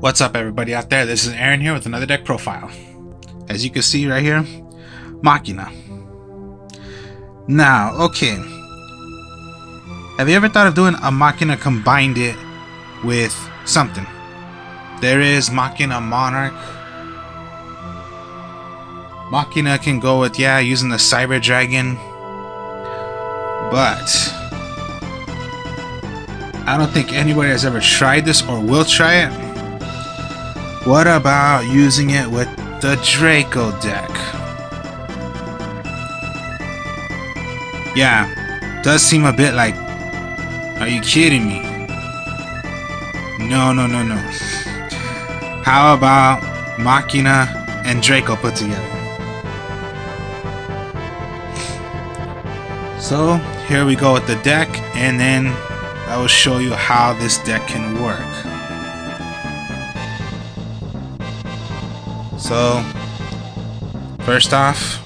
What's up, everybody out there? This is Aaron here with another deck profile. As you can see right here, Machina. Now, okay. Have you ever thought of doing a Machina combined it with something? There is Machina Monarch. Machina can go with, using the Cyber Dragon. But I don't think anybody has ever tried this or will try it. What about using it with the Draco deck? Yeah, does seem a bit like, are you kidding me? No. How about Machina and Draco put together? So here we go with the deck, and then I will show you how this deck can work. So first off,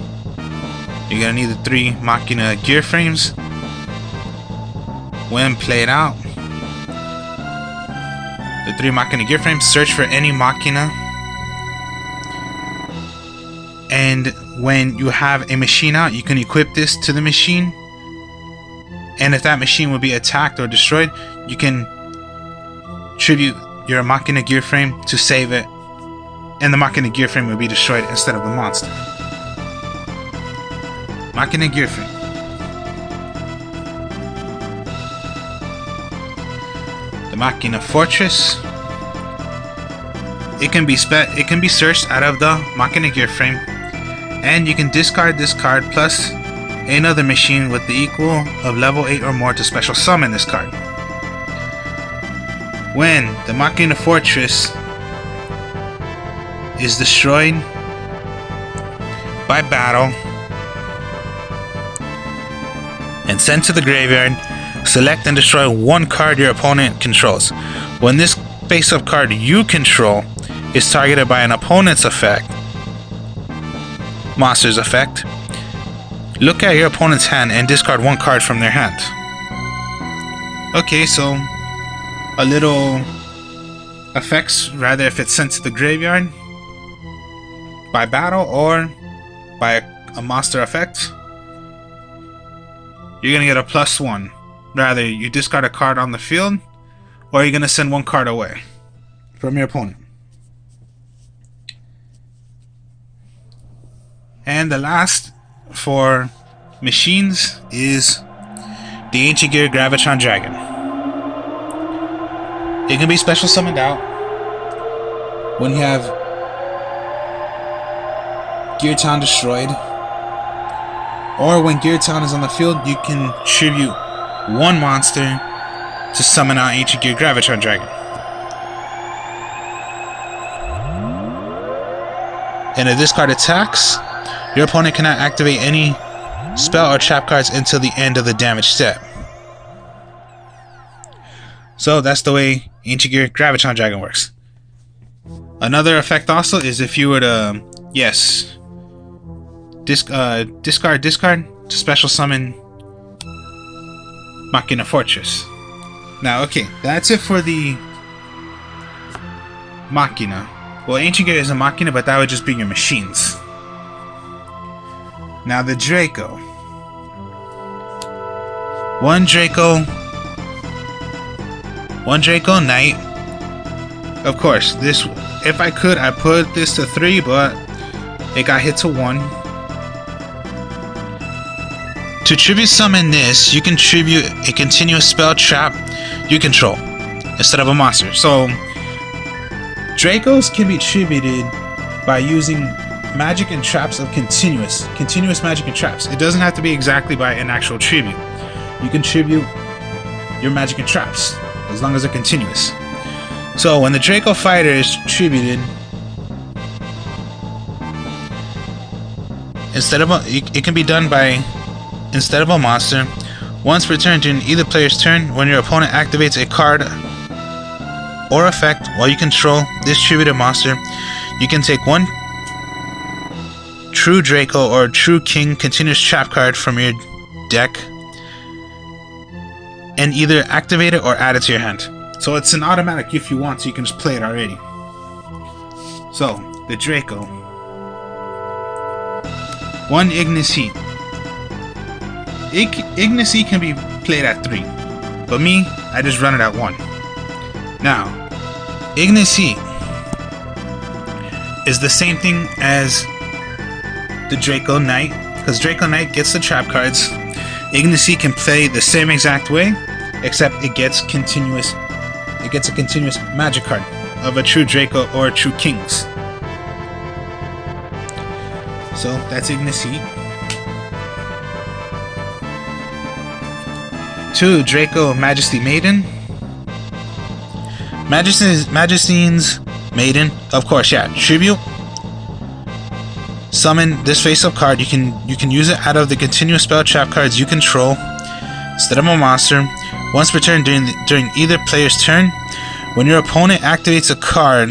you're gonna need the 3 Machina gear frames. When played out, the 3 Machina gear frames, search for any Machina, and when you have a machine out, you can equip this to the machine, and if that machine will be attacked or destroyed, you can tribute your Machina gear frame to save it, and the Machina gear frame will be destroyed instead of the monster. Machina gear frame. The Machina fortress. It can be searched out of the Machina gear frame, and you can discard this card plus another machine with the equal of level 8 or more to special summon this card. When the Machina fortress is destroyed by battle and sent to the graveyard, select and destroy one card your opponent controls. When this face-up card you control is targeted by an opponent's effect, monster's effect, look at your opponent's hand and discard one card from their hand. Okay, so a little effects, rather if it's sent to the graveyard by battle or by a monster effect, you're gonna get a +1. Rather, you discard a card on the field, or you're gonna send one card away from your opponent. And the last for machines is the Ancient Gear Gravitron Dragon. It can be special summoned out when you have Gear Town destroyed, or when Gear Town is on the field, you can tribute one monster to summon out Ancient Gear Gravitron Dragon. And if this card attacks, your opponent cannot activate any spell or trap cards until the end of the damage step. So that's the way Ancient Gear Gravitron Dragon works. Another effect also is if you were to, discard to special summon Machina Fortress. Now, okay, that's it for the Machina. Well, Ancient Gear is a Machina, but that would just be your machines. Now the Draco. One Draco Knight. Of course, this, if I could, I put this to 3, but it got hit to 1. To tribute summon this, you can tribute a continuous spell trap you control instead of a monster. So Dracos can be tributed by using magic and traps of continuous magic and traps. It doesn't have to be exactly by an actual tribute. You can tribute your magic and traps as long as they're continuous. So when the Draco fighter is tributed, it can be done by, instead of a monster, once per turn during either player's turn, when your opponent activates a card or effect while you control this tributed monster, you can take one True Draco or True King continuous trap card from your deck and either activate it or add it to your hand. So it's an automatic if you want, so you can just play it already. So, the Draco. 1 Ignis Heat. Ignis Heat can be played at 3. But me, I just run it at 1. Now, Ignis Heat is the same thing as the Draco Knight, because Draco Knight gets the trap cards. Ignis Heat can play the same exact way, except it gets a continuous magic card of a true Draco or true Kings. So that's Ignis Heat. 2 Draco Majesty Maiden. Majesty's Maiden, of course, yeah. Tribute. Summon this face-up card. You can use it out of the continuous spell trap cards you control instead of a monster. Once per turn during either player's turn, when your opponent activates a card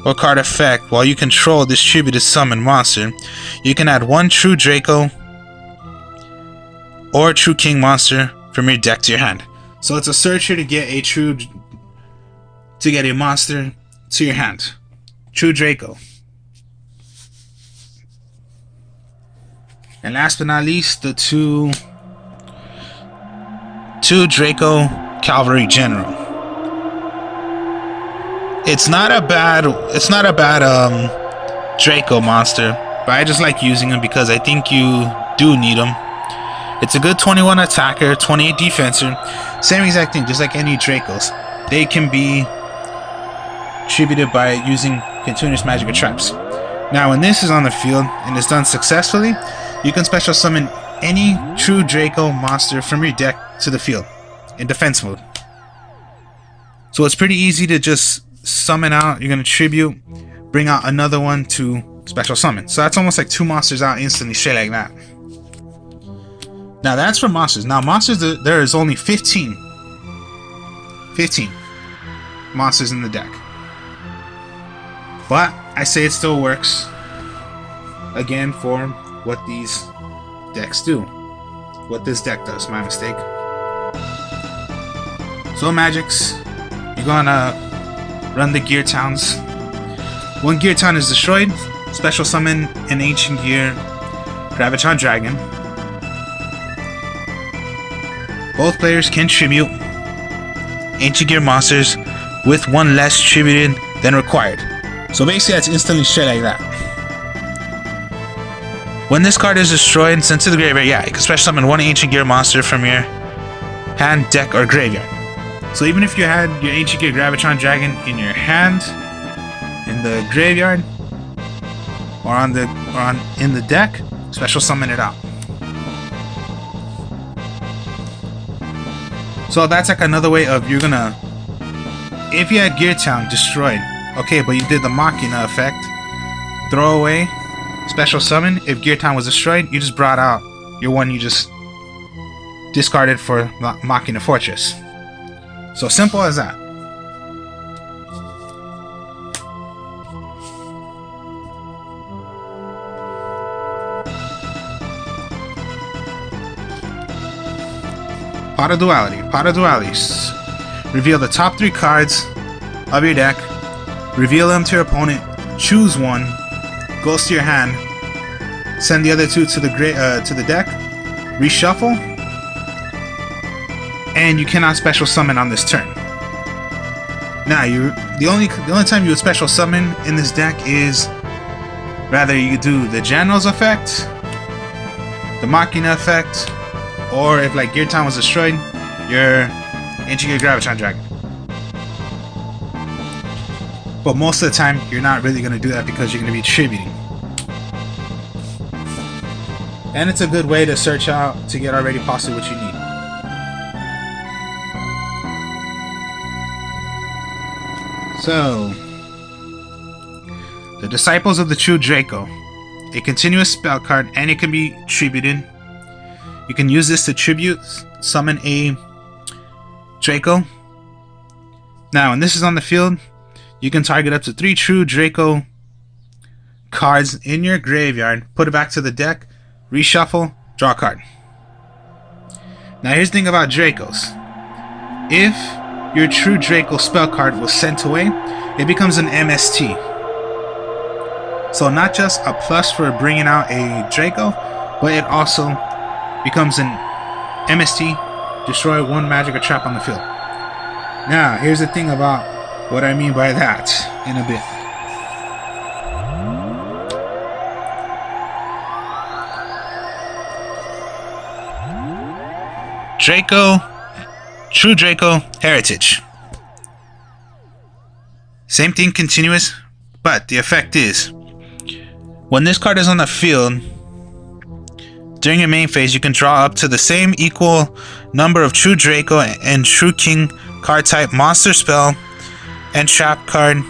or card effect while you control this tributed summon monster, you can add 1 true Draco or true King monster from your deck to your hand. So it's a searcher to get a monster to your hand. True Draco. And last but not least, the two Draco Cavalry General. It's not a bad Draco monster, but I just like using them because I think you do need them. It's a good 21 attacker, 28 defenser, same exact thing, just like any Dracos. They can be tributed by using continuous magic or traps. Now, when this is on the field and is done successfully, you can special summon any true Draco monster from your deck to the field in defense mode. So it's pretty easy to just summon out. You're going to tribute, bring out another one to special summon. So that's almost like 2 monsters out instantly, straight like that. Now that's for monsters. Now monsters, there is only 15 monsters in the deck. But I say it still works, again, for what these decks do. What this deck does, my mistake. So magics, you're gonna run the gear towns. 1 gear town is destroyed, special summon an ancient gear Gravitron Dragon. Both players can tribute ancient gear monsters with 1 less tributed than required. So basically that's instantly straight like that. When this card is destroyed and sent to the graveyard, yeah, you can special summon 1 ancient gear monster from your hand, deck, or graveyard. So even if you had your ancient gear Gravitron Dragon in your hand, in the graveyard, or in the deck, special summon it out. So that's like another way of, you're gonna, if you had Gear Town destroyed, okay, but you did the Machina effect, throw away, special summon. If Gear Town was destroyed, you just brought out your one you just discarded for Machina Fortress. So simple as that. Pot of Duality. Pot of Dualities. Reveal the top 3 cards of your deck. Reveal them to your opponent. Choose one. Goes to your hand. Send the other 2 to the deck. Reshuffle. And you cannot special summon on this turn. Now, the only time you would special summon in this deck is rather you do the General's effect, the Machina effect, or if like Gear Town was destroyed, your Ancient Gear Gravitron Dragon. But most of the time, you're not really going to do that because you're going to be tributing. And it's a good way to search out to get already possibly what you need. So, the Disciples of the True Draco. A continuous spell card, and it can be tributed. You can use this to tribute, summon a Draco. Now, when this is on the field, you can target up to 3 true Draco cards in your graveyard, put it back to the deck, reshuffle, draw a card. Now, here's the thing about Dracos. If your true Draco spell card was sent away, it becomes an MST. So not just a plus for bringing out a Draco, but it also becomes an MST, destroy one magic or trap on the field. Now, here's the thing about what I mean by that in a bit. Draco, True Draco, Heritage. Same thing, continuous, but the effect is, when this card is on the field, during your main phase, you can draw up to the same equal number of True Draco and True King card type monster spell and trap card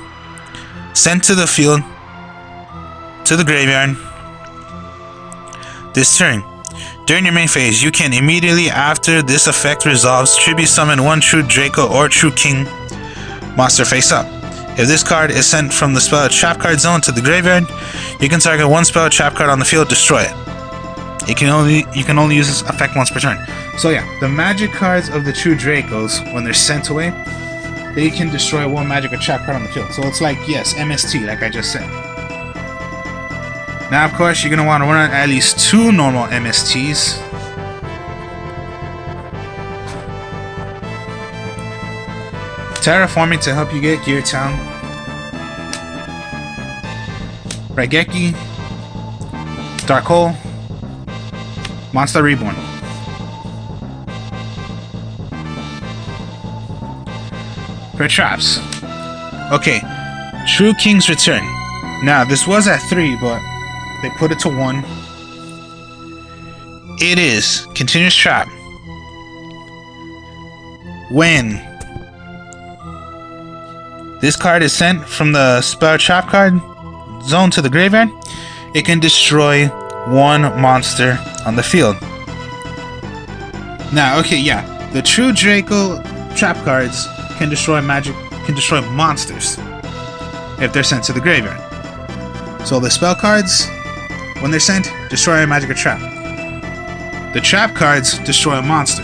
sent to the field, to the graveyard, this turn. During your main phase, you can immediately after this effect resolves, tribute summon one True Draco or True King monster face up. If this card is sent from the spell trap card zone to the graveyard, you can target one spell trap card on the field, destroy it. You can only use this effect once per turn. So yeah, the magic cards of the True Dracos, when they're sent away, they can destroy one magic or trap card on the field. So it's like, yes, MST, like I just said. Now, of course, you're going to want to run at least 2 normal MSTs. Terraforming to help you get Gear Town. Raigeki. Draco. Monster Reborn. For traps. Okay. True King's Return. Now, this was at 3, but they put it to 1. It is continuous trap. When this card is sent from the spell trap card zone to the graveyard, it can destroy one monster on the field. Now, okay, yeah, the True Draco trap cards can destroy monsters if they're sent to the graveyard. So the spell cards, when they're sent, destroy a magic or trap. The trap cards destroy a monster.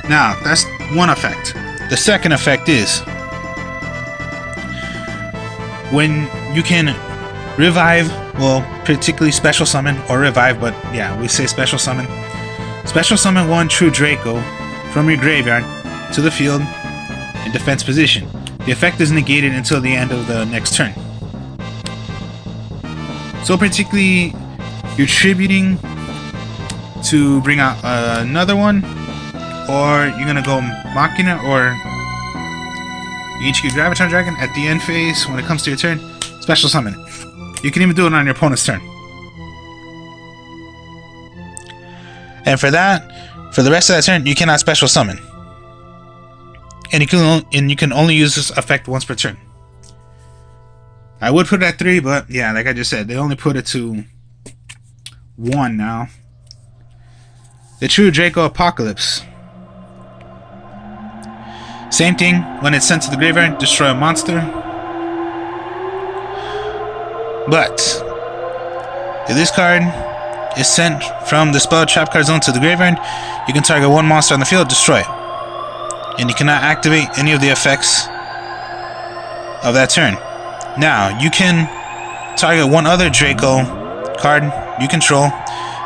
Now, that's one effect. The second effect is when you can revive, well, particularly special summon or revive, but yeah, we say special summon. Special summon one True Draco from your graveyard to the field in defense position. The effect is negated until the end of the next turn. So particularly, you're tributing to bring out another one, or you're gonna go Machina, or you each get Graviton Dragon at the end phase. When it comes to your turn, special summon it. You can even do it on your opponent's turn. And for that, for the rest of that turn, you cannot special summon, and you can only use this effect once per turn. I would put it at 3, but yeah, like I just said, they only put it to 1 now. The True Draco Apocalypse. Same thing, when it's sent to the graveyard, destroy a monster. But if this card is sent from the spell trap card zone to the graveyard, you can target one monster on the field, destroy it. And you cannot activate any of the effects of that turn. Now, you can target one other Draco card you control,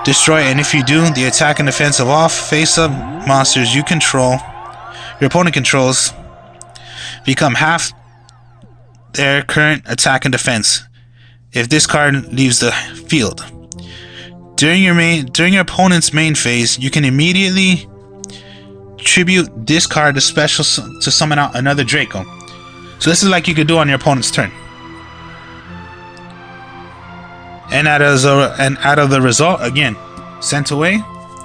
destroy it, and if you do, the attack and defense of all face-up monsters you control, your opponent controls, become half their current attack and defense if this card leaves the field. During your opponent's main phase, you can immediately tribute this card to to summon out another Draco. So this is like you could do on your opponent's turn. And out of the result, again, sent away,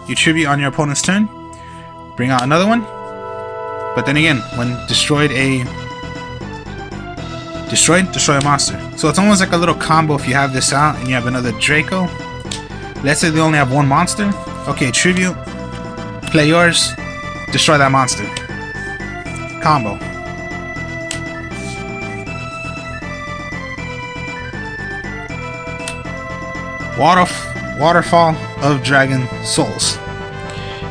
you tribute on your opponent's turn, bring out another one. But then again, when destroy a monster. So it's almost like a little combo if you have this out and you have another Draco. Let's say they only have one monster. Okay, tribute, play yours, destroy that monster. Combo. Waterfall of Dragon Souls.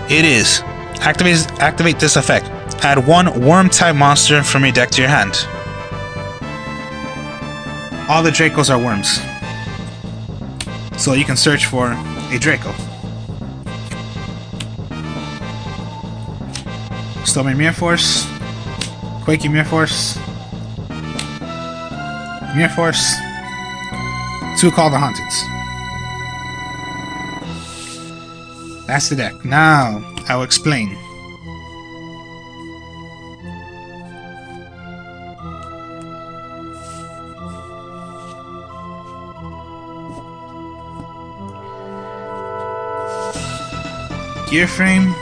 It is. Activate this effect. Add one worm type monster from your deck to your hand. All the Dracos are worms. So you can search for a Draco. Stormy Mirror Force, Quakey Mirror Force, Mirror Force, 2 Call the Haunteds. That's the deck. Now, I'll explain. Gear frame.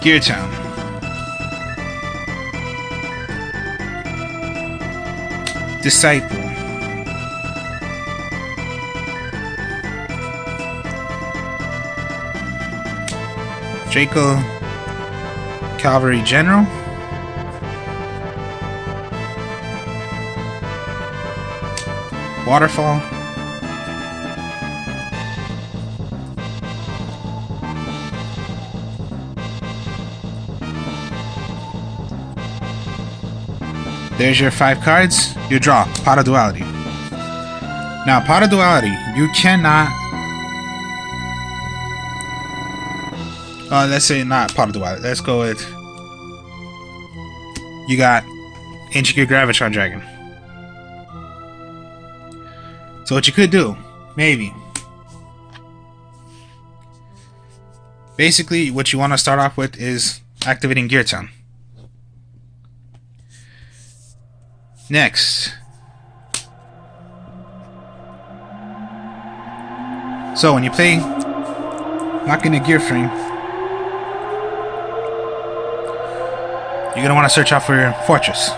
Gear Town. Disciple. Draco. Cavalry General. Waterfall. There's your 5 cards. You draw Pot of Duality. Now, Pot of Duality, you cannot. Let's say not Pot of Duality. Let's go with. You got Ancient Gravitron Dragon. So what you could do, maybe. Basically, what you want to start off with is activating Gear Town. Next. So when you play Machina Gear Frame, you're going to want to search out for your fortress.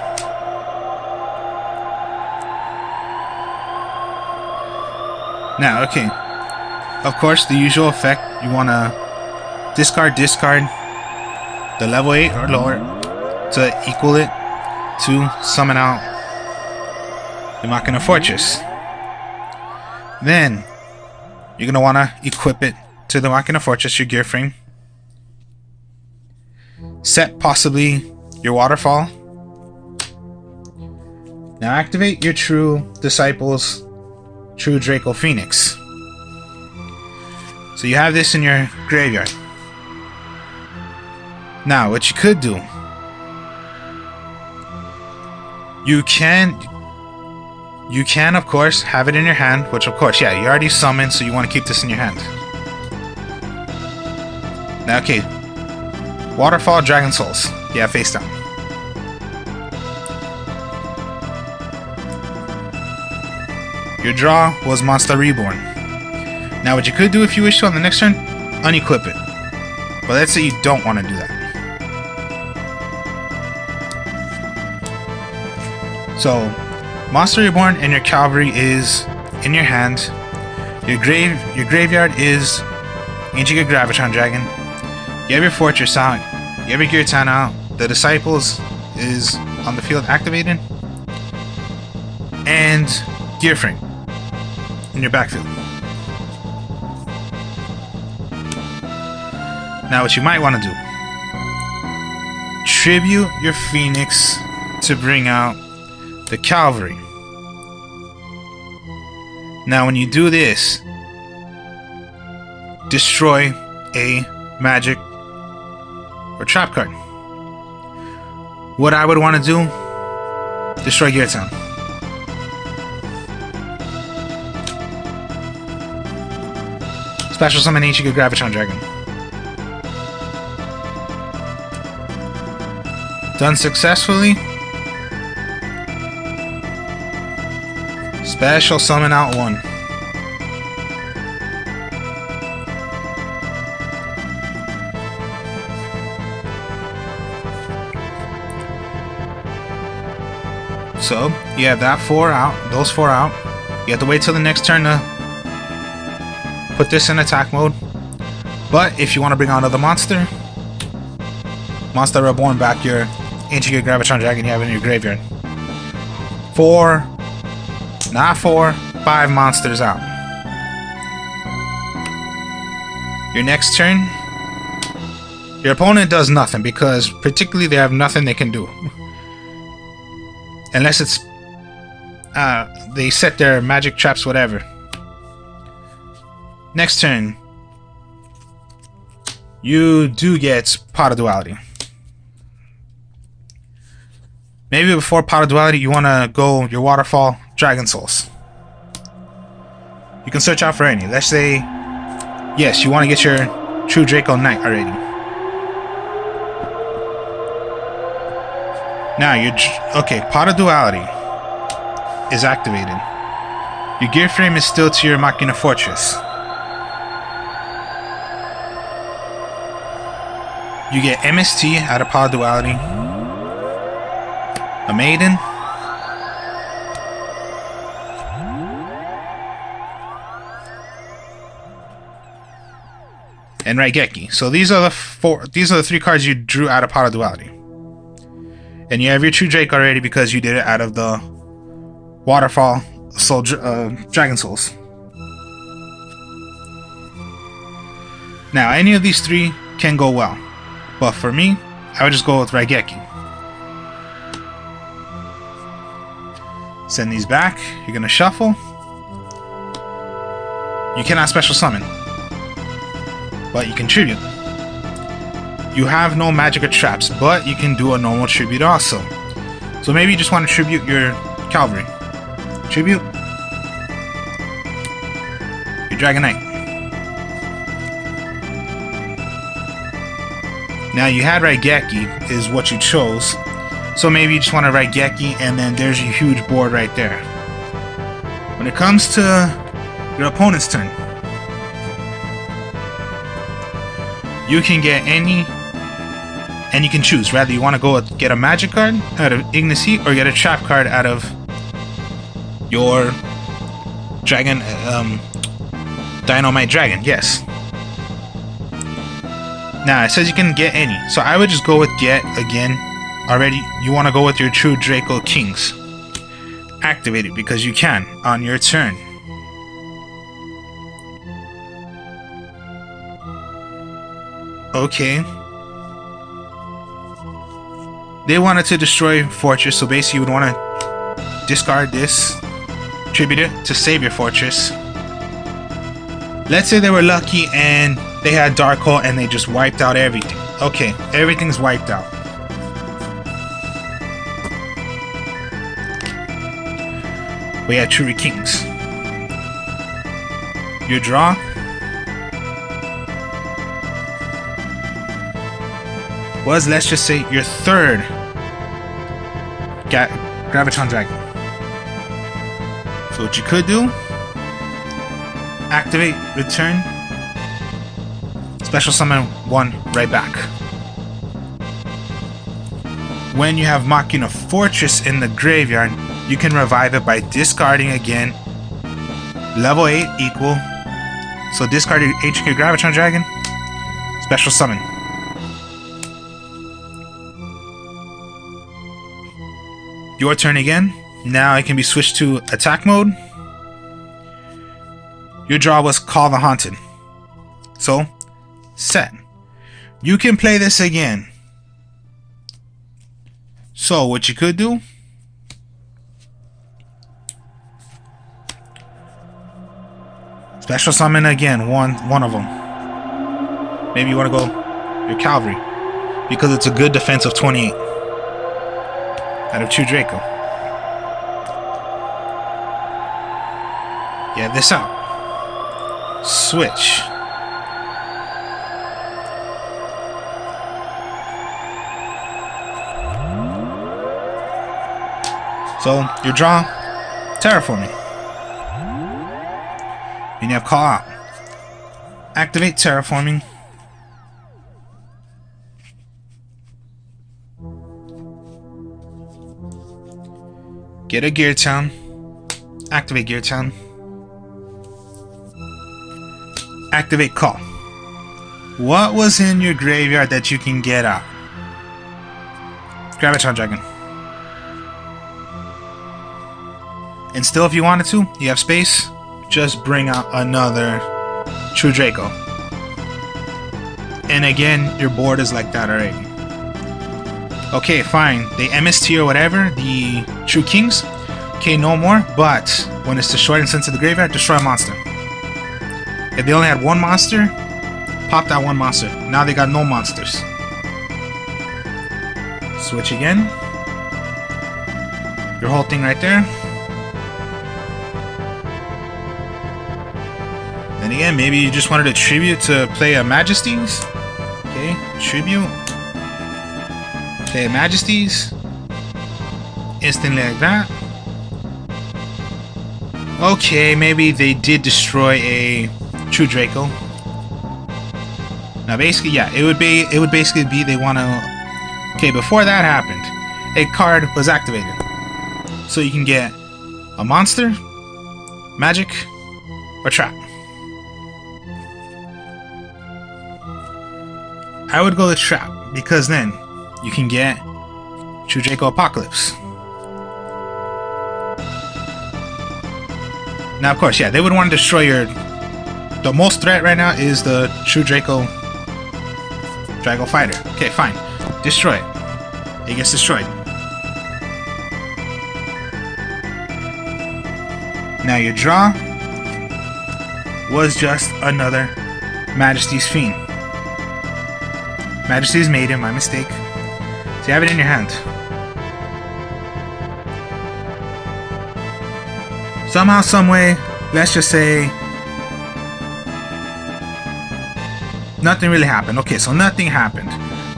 Now, okay. Of course, the usual effect, you want to discard the level 8 or lower to equal it to summon out the Machina Fortress. Then, you're going to want to equip it to the Machina Fortress, your gear frame. Set possibly your waterfall. Now activate your true disciples, true Draco Phoenix. So you have this in your graveyard. Now what you could do, you can of course have it in your hand, which of course, yeah, you already summoned, so you want to keep this in your hand. Now, okay, Waterfall, Dragon Souls, yeah, face down. Your draw was Monster Reborn. Now what you could do if you wish to on the next turn, unequip it. But let's say you don't want to do that. So, Monster Reborn and your Cavalry is in your hand. Your graveyard is Ancient Gravitron Dragon. You have your Fortress out. You have your Gear Town out. The Disciples is on the field activated. And Gear Frame in your backfield. Now what you might want to do, tribute your Phoenix to bring out the Cavalry. Now when you do this, destroy a magic or trap card. What I would want to do, destroy Gear Town. Special summon Ancient Gravitron Dragon. Done successfully. Special summon out 1. So you have that 4 out, those 4 out. You have to wait till the next turn to put this in attack mode. But if you want to bring out another monster, Monster Reborn back your Ancient Gravitron Dragon you have in your graveyard. 4, not 4, 5 monsters out. Your next turn, Your opponent does nothing because particularly they have nothing they can do. Unless it's they set their magic traps, whatever. Next turn, you do get Pot of Duality. Maybe before Pot of Duality, you want to go your Waterfall, Dragon Souls. You can search out for any. Let's say, yes, you want to get your True Draco Knight already. Now, okay, Pot of Duality is activated. Your gear frame is still to your Machina Fortress. You get MST out of Pot of Duality, a Maiden, and Raigeki. So these are the three cards you drew out of Pot of Duality. And you have your True Drake already because you did it out of the Waterfall Dragon Souls. Now, any of these three can go well. But for me, I would just go with Raigeki. Send these back. You're going to shuffle. You cannot special summon. But you can tribute. You have no magic or traps, but you can do a normal tribute also. So maybe you just want to tribute your Cavalry. Tribute. Your Dragon Knight. Now you had Raigeki is what you chose. So maybe you just want to Raigeki and then there's your huge board right there. When it comes to your opponent's turn, you can get any, and you can choose. Rather, you want to go get a magic card out of Ignis Heat or get a trap card out of your Dragon, Dynamite Dragon. Yes. Now, it says you can get any. So I would just go with get again. Already, you want to go with your True Draco Kings. Activate it because you can on your turn. Okay. They wanted to destroy Fortress, so basically you would want to discard this, tribute it to save your Fortress. Let's say they were lucky and they had Dark Hole and they just wiped out everything. Okay, everything's wiped out. We had True Kings. Your draw. Was, let's just say, your third Graviton Dragon. So what you could do, activate, return, special summon one right back. When you have Machina Fortress in the graveyard, you can revive it by discarding again. Level 8 equal. So discard your HQ Graviton Dragon, special summon. Your turn again. Now it can be switched to attack mode. Your draw was Call the Haunted. So, set. You can play this again. So, what you could do, special summon again, one of them. Maybe you want to go your Cavalry, because it's a good defense of 28. Out of True Draco. You have this out. Switch. So, your draw, Terraforming. You now call out. Activate Terraforming. Get a Gear Town. Activate Gear Town. Activate Call. What was in your graveyard that you can get out? Graviton Dragon. And still, if you wanted to, you have space, just bring out another True Draco. And again, your board is like that already. Okay, fine. They MST or whatever, the True Kings. Okay, no more. But when it's destroyed and sent to the graveyard, destroy a monster. If they only had one monster, pop that one monster. Now they got no monsters. Switch again. Your whole thing right there. And again, maybe you just wanted a tribute to play a Majesties. Okay, tribute. Play a Majesties. Instantly like that. Okay, maybe they did destroy a True Draco. Now basically, yeah, it would basically be they want to. Okay, before that happened, a card was activated, so you can get a monster, magic, or trap. I would go with trap because then you can get True Draco Apocalypse. Now, of course, yeah, they would want to destroy your. The most threat right now is the True Draco Fighter. Okay, fine. Destroy it. It gets destroyed. Now your draw was just another Majesty's Fiend. Majesty's Maiden, my mistake. So you have it in your hand. Somehow, someway, let's just say nothing really happened. Okay, so nothing happened.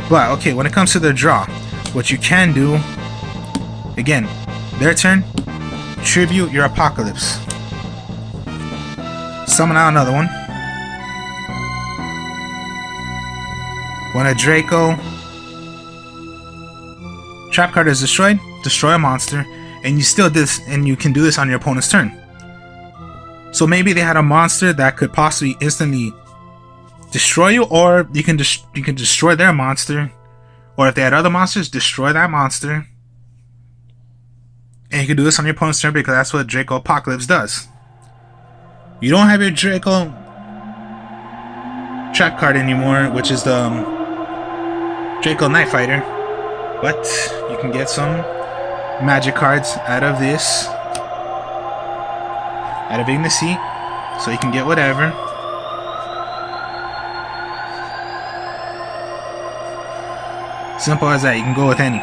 But, okay, when it comes to the draw, what you can do, again, their turn, tribute your Apocalypse. Summon out another one. When a Draco trap card is destroyed, destroy a monster, and you can do this on your opponent's turn. So maybe they had a monster that could possibly instantly destroy you, or you can destroy their monster, or if they had other monsters, destroy that monster, and you can do this on your opponent's turn because that's what Draco Apocalypse does. You don't have your Draco trap card anymore, which is the Draco Night Fighter, but you can get some magic cards out of this, out of Ignicy, so you can get whatever. Simple as that. You can go with any.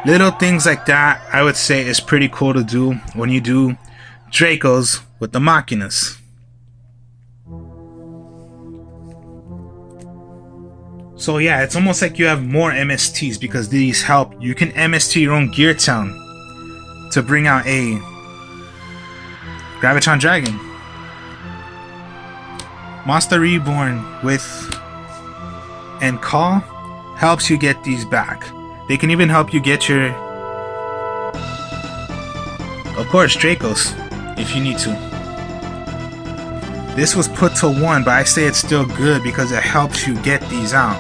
Little things like that, I would say, is pretty cool to do when you do Dracos with the Machinas. So yeah, it's almost like you have more MSTs because these help. You can MST your own Gear Town to bring out a Graviton Dragon. Monster Reborn with and Call helps you get these back. They can even help you get your, of course, Dracos if you need to. This was put to 1, but I say it's still good because it helps you get these out.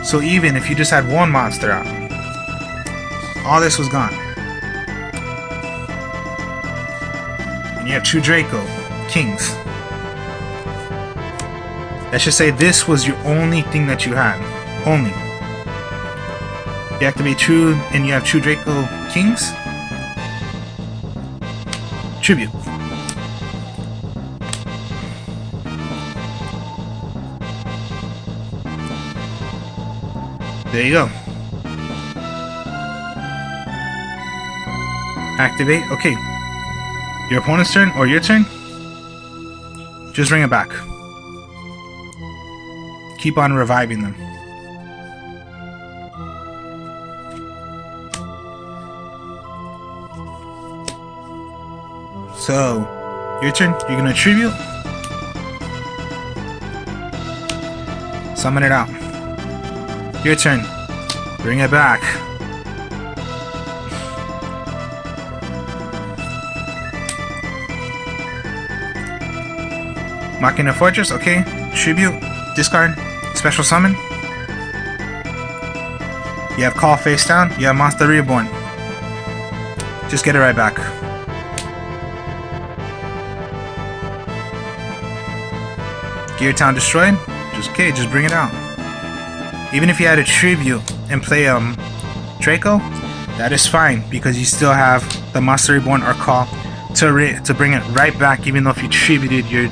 So even if you just had one monster out, all this was gone. And you have 2 Draco Kings. Let's just say this was your only thing that you had. Only. You activate 2 and you have 2 Draco Kings. Tribute. There you go. Activate. Okay. Your opponent's turn or your turn. Just bring it back. Keep on reviving them. So, your turn. You're gonna tribute. Summon it out. Your turn. Bring it back. Machina Fortress. Okay. Tribute. Discard. Special summon. You have Call face down. You have Monster Reborn. Just get it right back. Gear Town destroyed. Just bring it out. Even if you had a tribute and play Draco, that is fine because you still have the Monster Reborn or Call to bring it right back. Even though if you tributed your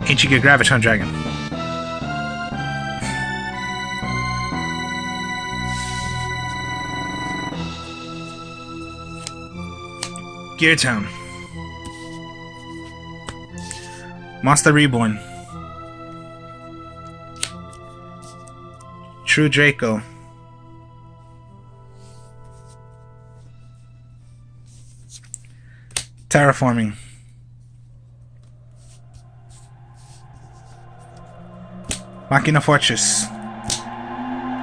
Ancient Gear Graviton Dragon. Gear Town. Monster Reborn. True Draco. Terraforming. Machina Fortress.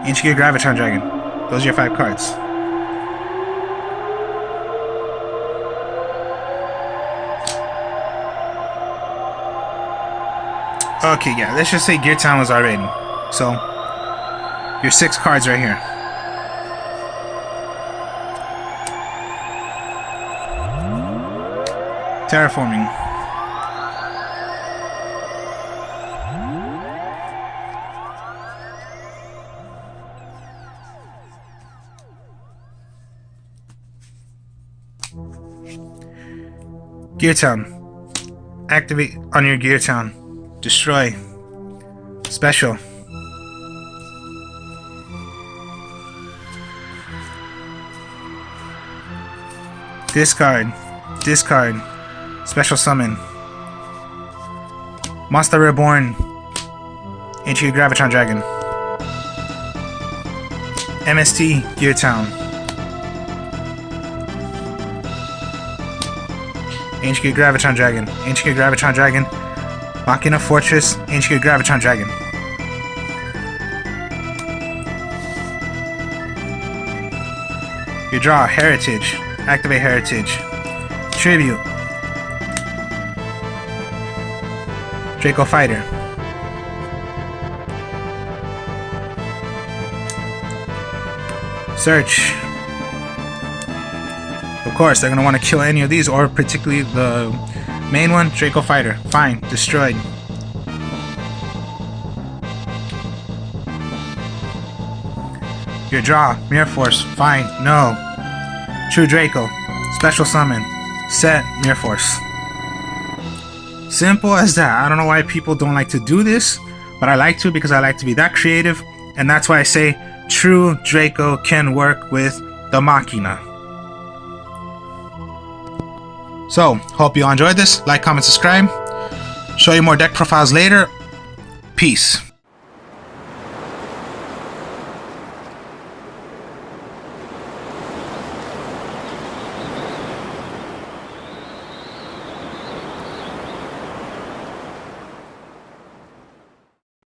Ancient Gear Graviton Dragon. Those are your 5 cards. Okay, yeah, let's just say Gear Town was already. So, your 6 cards right here. Terraforming. Gear Town. Activate on your Gear Town. Destroy. Special. Discard. Discard. Special summon. Monster Reborn. Ancient Gear Graviton Dragon. MST Gear Town. Ancient Gear Graviton Dragon. Ancient Gear Graviton Dragon. Machina Fortress. Ancient Gear Graviton Dragon. You draw Heritage. Activate Heritage. Tribute. Draco Fighter. Search. Of course, they're going to want to kill any of these, or particularly the main one, Draco Fighter. Fine. Destroyed. Your draw. Mirror Force. Fine. No. True Draco. Special summon. Set. Mirror Force. Simple as that. I don't know why people don't like to do this, but I like to because I like to be that creative, and that's why I say true Draco can work with the Machina. So, hope you all enjoyed this. Like, comment, subscribe. Show you more deck profiles later. Peace.